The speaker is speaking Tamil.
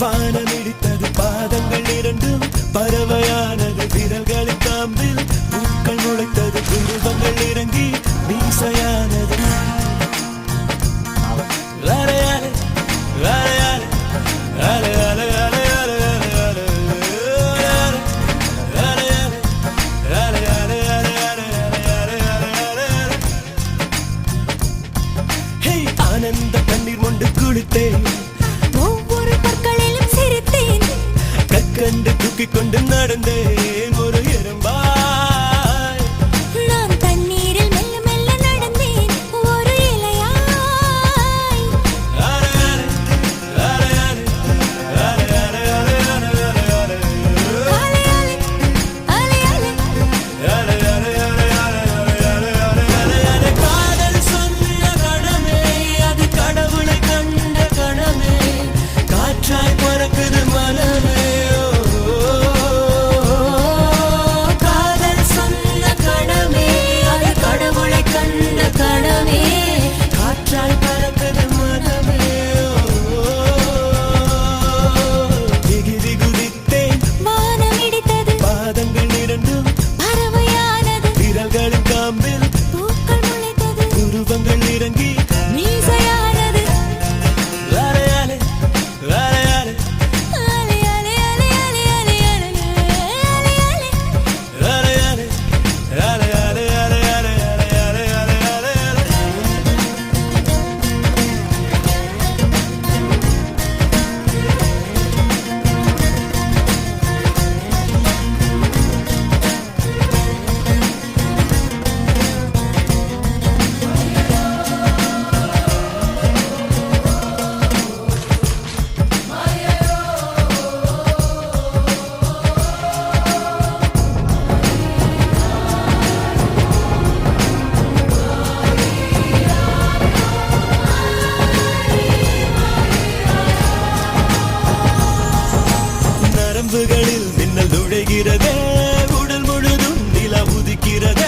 வானமிடித்தது பாதங்கள் இரண்டும் பறவையானது விரல்களின் காம்பில் பூக்கள் முளைத்தது துருவங்கள் இறங்கி மீசையானது ஆனந்த கண்ணீர் கொண்டு குளித்தேன் கண்டு தூக்கிக் கொண்டு நடந்தேன் ஒரு எறும்பாய் நான் தண்ணீரில் மெல்ல மெல்ல நடந்தேன் ஒரு இலையாய் காதல் சொன்ன கணமே அது கடவுளை கண்ட கணமே காற்றாய் பறக்குது மனமே துருவங்கள் இறங்கி மீசையானது நரம்புகளில் மின்னல் நுழைகிறதே உடல் முழுதும் நிலா உதிக்கிறதே